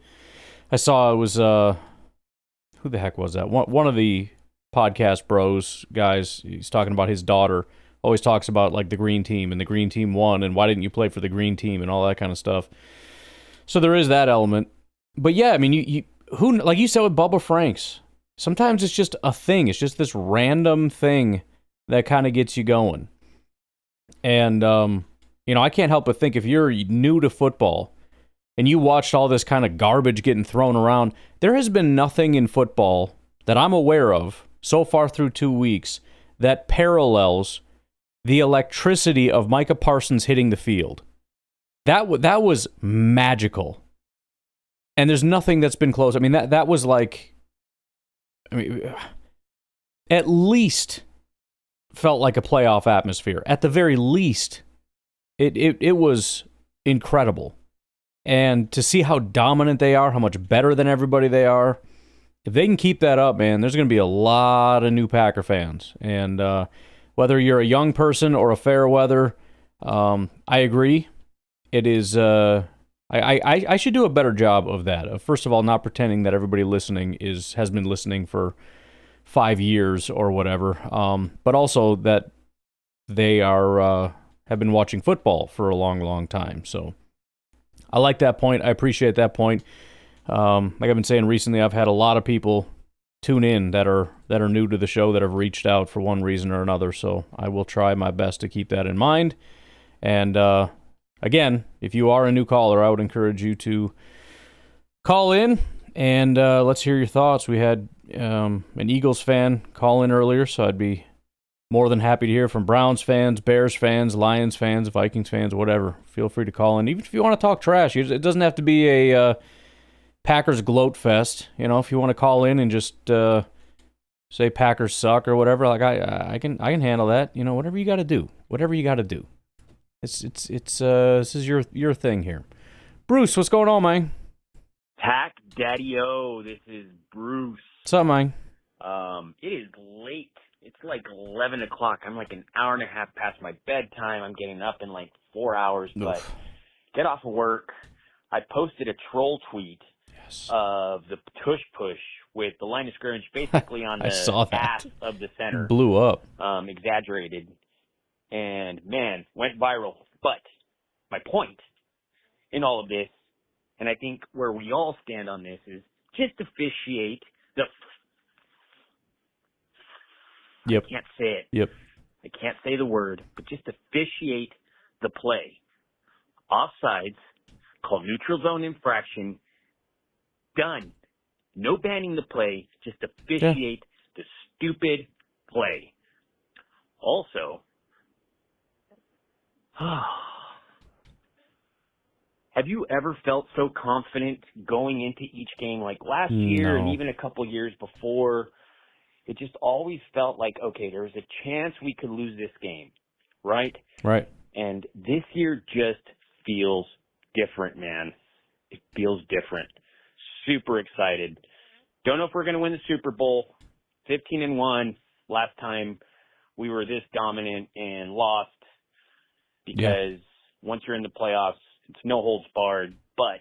Speaker 4: I saw it was, who the heck was that? One of the podcast bros guys, he's talking about his daughter. Always talks about like the green team and the green team won and why didn't you play for the green team and all that kind of stuff. So there is that element. But yeah, I mean, who, like you said with Bubba Franks, sometimes it's just a thing. It's just this random thing that kind of gets you going. And, I can't help but think if you're new to football and you watched all this kind of garbage getting thrown around, there has been nothing in football that I'm aware of so far through 2 weeks that parallels the electricity of Micah Parsons hitting the field. That was magical. And there's nothing that's been close. I mean, that was like, at least felt like a playoff atmosphere. At the very least, it was incredible. And to see how dominant they are, how much better than everybody they are, if they can keep that up, man, there's going to be a lot of new Packer fans. And whether you're a young person or a fair weather, I agree. It is. I should do a better job of that. First of all, not pretending that everybody listening has been listening for 5 years or whatever. But also that they have been watching football for a long, long time. So I like that point. I appreciate that point. Like I've been saying recently, I've had a lot of people tune in that are new to the show that have reached out for one reason or another. So I will try my best to keep that in mind. And again, if you are a new caller, I would encourage you to call in and let's hear your thoughts. We had an Eagles fan call in earlier, so I'd be more than happy to hear from Browns fans, Bears fans, Lions fans, Vikings fans, whatever. Feel free to call in. Even if you want to talk trash, it doesn't have to be a Packers gloat fest. You know, if you want to call in and just say Packers suck or whatever, like I can handle that. You know, whatever you got to do. Whatever you got to do. It's this is your thing here. Bruce, what's going on, man?
Speaker 13: Pack Daddy-O, this is Bruce.
Speaker 4: What's up, man?
Speaker 13: It is late. It's like 11 o'clock. I'm like an hour and a half past my bedtime. I'm getting up in like 4 hours, but get off of work. I posted a troll tweet of the tush push with the line of scrimmage basically on the ass of the center.
Speaker 4: Blew up.
Speaker 13: Exaggerated. And, man, went viral. But my point in all of this, and I think where we all stand on this, is just officiate the
Speaker 4: Yep.
Speaker 13: I can't say it.
Speaker 4: Yep.
Speaker 13: I can't say the word, but just officiate the play. Offsides, called neutral zone infraction. Done. No banning the play, just officiate the stupid play. Also, have you ever felt so confident going into each game like last year and even a couple years before? It just always felt like, okay, there's a chance we could lose this game, right?
Speaker 4: Right.
Speaker 13: And this year just feels different, man. It feels different. Super excited. Don't know if we're going to win the Super Bowl. 15-1 last time we were this dominant and lost because once you're in the playoffs, it's no holds barred. But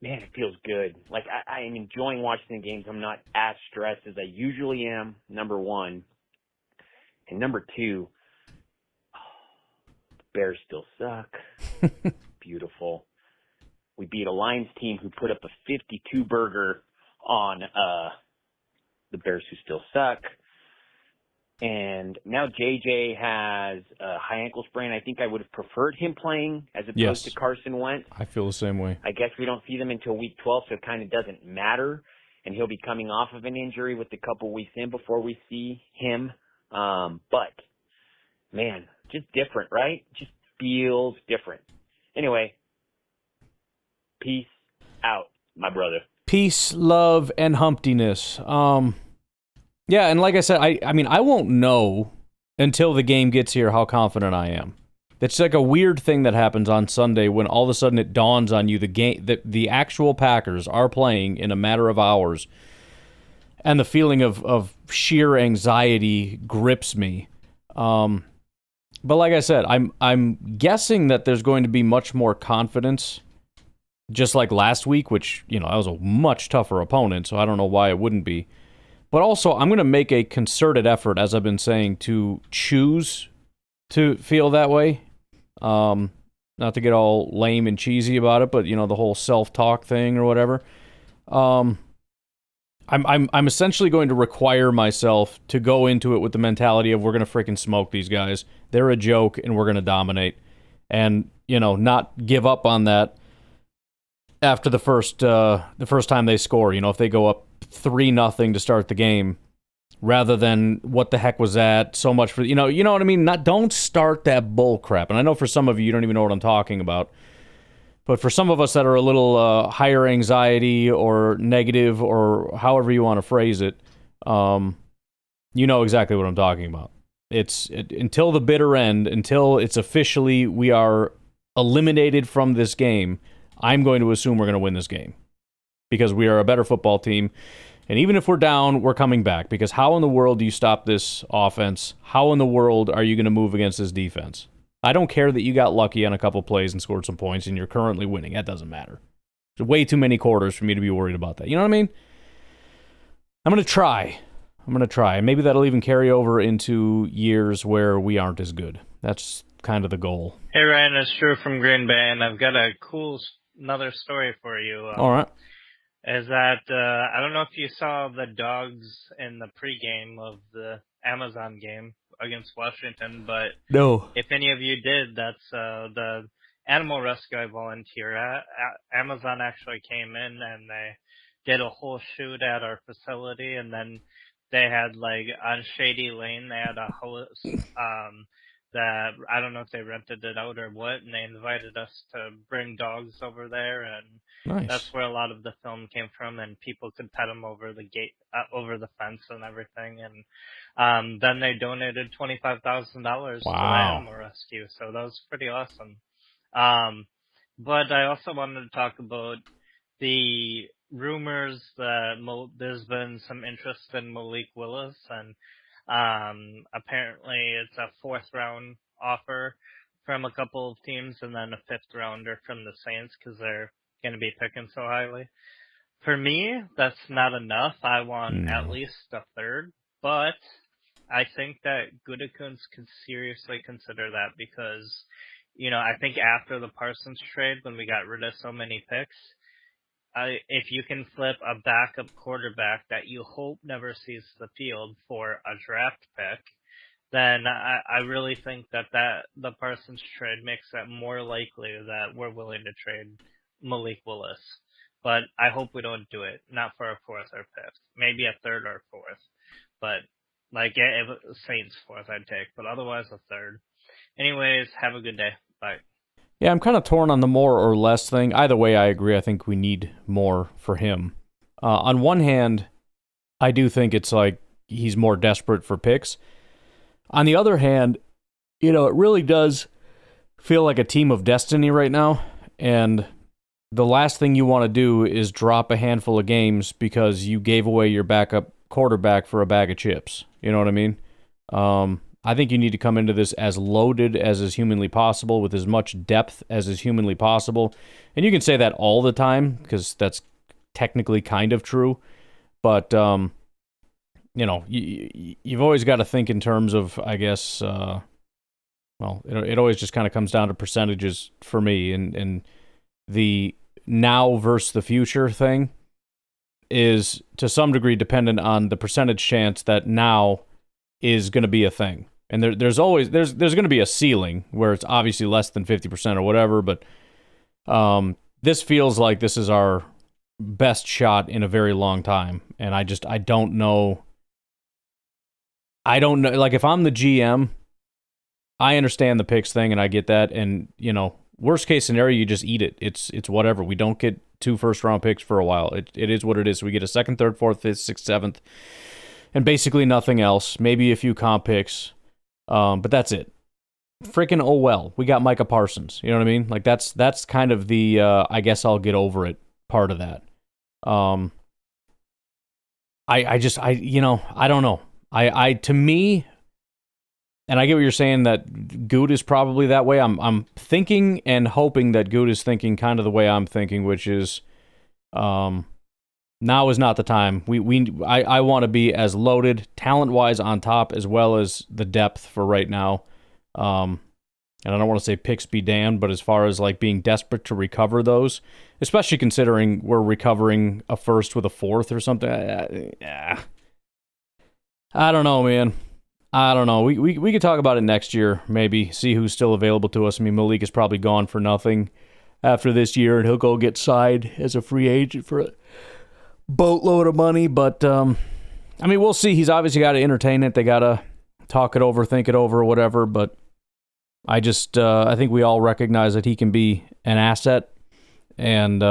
Speaker 13: man, it feels good. Like, I am enjoying watching the games. I'm not as stressed as I usually am, number one. And number two, the Bears still suck. Beautiful. We beat a Lions team who put up a 52-burger on the Bears who still suck. And now JJ has a high ankle sprain. I think I would have preferred him playing as opposed to Carson Wentz.
Speaker 4: I feel the same way.
Speaker 13: I guess we don't see them until week 12, so it kind of doesn't matter. And he'll be coming off of an injury with a couple weeks in before we see him. But, man, just different, right? Just feels different. Anyway, peace out, my brother.
Speaker 4: Peace, love, and humptiness. Yeah, and like I said, I mean, I won't know until the game gets here how confident I am. It's like a weird thing that happens on Sunday when all of a sudden it dawns on you the actual Packers are playing in a matter of hours, and the feeling of sheer anxiety grips me. But like I said, I'm guessing that there's going to be much more confidence, just like last week, which, you know, I was a much tougher opponent, so I don't know why it wouldn't be. But also, I'm going to make a concerted effort, as I've been saying, to choose to feel that way. Not to get all lame and cheesy about it, but, you know, the whole self-talk thing or whatever. I'm essentially going to require myself to go into it with the mentality of we're going to freaking smoke these guys. They're a joke, and we're going to dominate. And, you know, not give up on that after the first time they score. You know, if they go up 3-0 to start the game, rather than what the heck was that? So much for you know what I mean. Don't start that bull crap. And I know for some of you don't even know what I'm talking about. But for some of us that are a little higher anxiety or negative or however you want to phrase it, you know exactly what I'm talking about. Until the bitter end, until it's officially we are eliminated from this game, I'm going to assume we're going to win this game. because we are a better football team. And even if we're down, we're coming back, because how in the world do you stop this offense? How in the world are you going to move against this defense? I don't care that you got lucky on a couple plays and scored some points and you're currently winning. That doesn't matter. There's way too many quarters for me to be worried about that. You know what I mean? I'm going to try. Maybe that'll even carry over into years where we aren't as good. That's kind of the goal.
Speaker 10: Hey, Ryan, it's Drew from Green Bay, and I've got another story for you.
Speaker 4: All right.
Speaker 10: Is that, I don't know if you saw the dogs in the pregame of the Amazon game against Washington, but
Speaker 4: no.
Speaker 10: If any of you did, that's the animal rescue I volunteer at. Amazon actually came in and they did a whole shoot at our facility, and then they had, like, on Shady Lane, they had a host that, I don't know if they rented it out or what, and they invited us to bring dogs over there, and
Speaker 4: nice.
Speaker 10: That's where a lot of the film came from, and people could pet them over the gate, over the fence and everything, and then they donated $25,000 to the animal rescue, so that was pretty awesome. But I also wanted to talk about the rumors that there's been some interest in Malik Willis, and apparently it's a 4th round offer from a couple of teams, and then a 5th rounder from the Saints, because they're going to be picking so highly. For me, that's not enough. I want at least a 3rd, but I think that Gutekunst could seriously consider that, because, you know, I think after the Parsons trade, when we got rid of so many picks, if you can flip a backup quarterback that you hope never sees the field for a draft pick, then I really think that the Parsons trade makes it more likely that we're willing to trade Malik Willis. But I hope we don't do it. Not for a 4th or 5th. Maybe a 3rd or 4th. But, like, if it was Saints 4th, I'd take. But otherwise, a 3rd. Anyways, have a good day. Bye.
Speaker 4: Yeah, I'm kind of torn on the more or less thing. Either way, I agree. I think we need more for him. On one hand, I do think it's like he's more desperate for picks. On the other hand, you know, it really does feel like a team of destiny right now. And the last thing you want to do is drop a handful of games because you gave away your backup quarterback for a bag of chips. You know what I mean? I think you need to come into this as loaded as is humanly possible, with as much depth as is humanly possible. And you can say that all the time, because that's technically kind of true. But, you know, you've always got to think in terms of, I guess, well, it always just kind of comes down to percentages for me. And the now versus the future thing is to some degree dependent on the percentage chance that now is going to be a thing. And there's going to be a ceiling where it's obviously less than 50% or whatever, but this feels like this is our best shot in a very long time. And I don't know. Like, if I'm the GM, I understand the picks thing and I get that. And, you know, worst case scenario, you just eat it. It's whatever. We don't get 2 first-round picks for a while. It is what it is. So we get a 2nd, 3rd, 4th, 5th, 6th, 7th, and basically nothing else. Maybe a few comp picks, but that's it. Freaking oh well. We got Micah Parsons. You know what I mean? Like, that's kind of the I guess I'll get over it part of that. I don't know. To me, and I get what you're saying, that Good is probably that way. I'm thinking and hoping that Good is thinking kind of the way I'm thinking, which is, now is not the time. I want to be as loaded, talent-wise, on top, as well as the depth for right now. And I don't want to say picks be damned, but as far as like being desperate to recover those, especially considering we're recovering a 1st with a 4th or something. I don't know, man. I don't know. We could talk about it next year, maybe, see who's still available to us. I mean, Malik is probably gone for nothing after this year, and he'll go get signed as a free agent for a boatload of money. But, I mean, we'll see. He's obviously got to entertain it. They got to talk it over, think it over, whatever. But I think we all recognize that he can be an asset. And,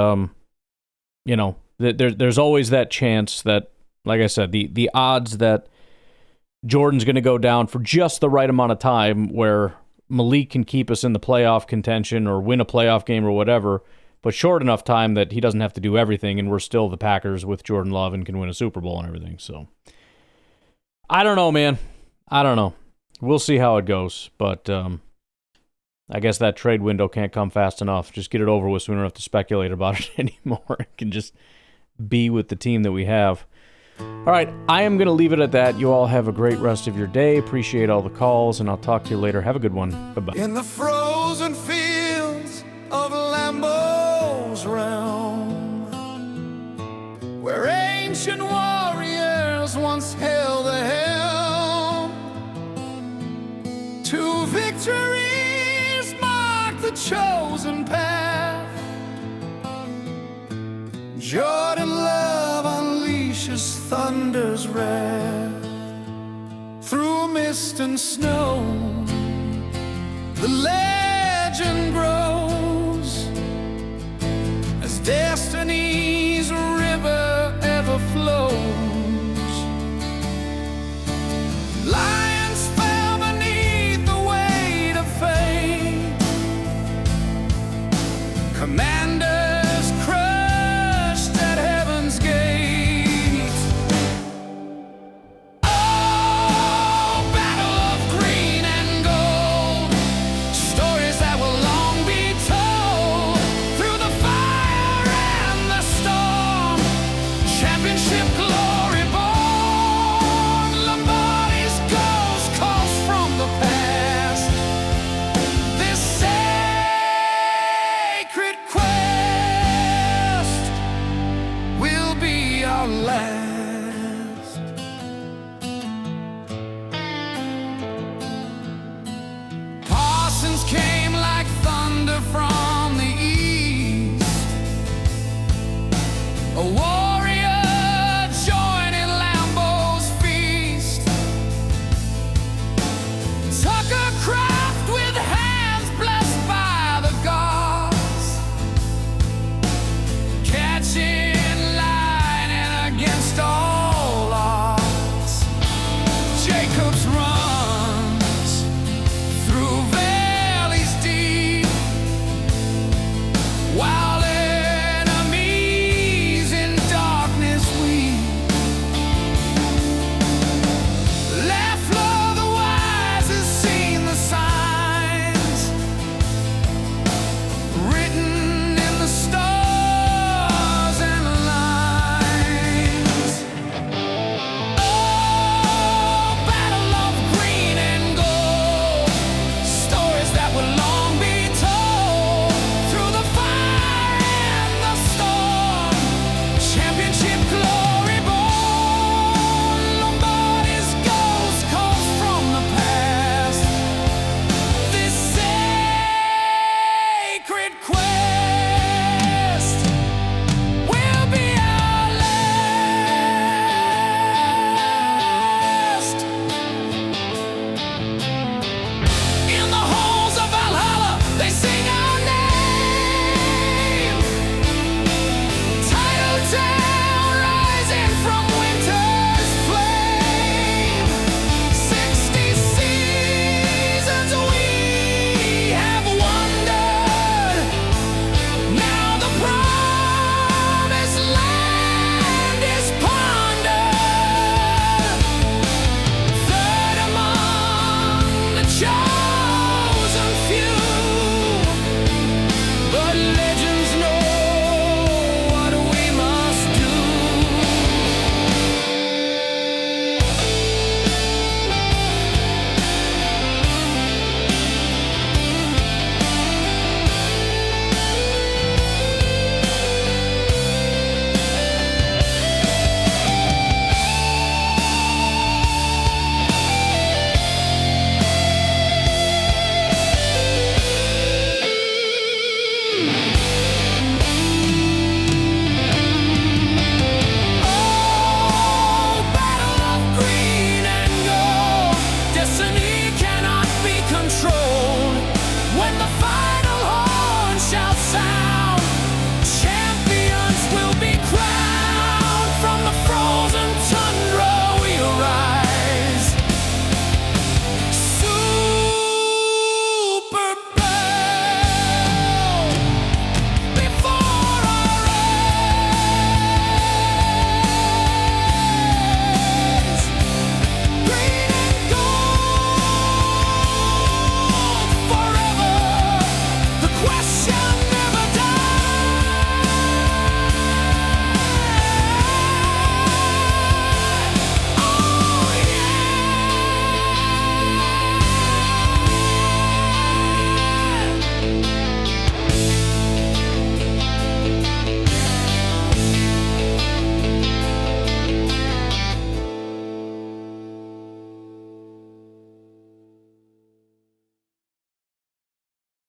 Speaker 4: you know, there's always that chance that, like I said, the odds that Jordan's going to go down for just the right amount of time where Malik can keep us in the playoff contention or win a playoff game or whatever, but short enough time that he doesn't have to do everything, and we're still the Packers with Jordan Love and can win a Super Bowl and everything. So I don't know, man. I don't know. We'll see how it goes, but I guess that trade window can't come fast enough. Just get it over with so we don't have to speculate about it anymore. It can just be with the team that we have. All right, I am going to leave it at that. You all have a great rest of your day. Appreciate all the calls, and I'll talk to you later. Have a good one. Bye-bye.
Speaker 14: In the frozen fields of Lambeau's realm, where ancient warriors once held the helm, 2 victories mark the chosen path. Jordan Love unleashes thunder's wrath through mist and snow. The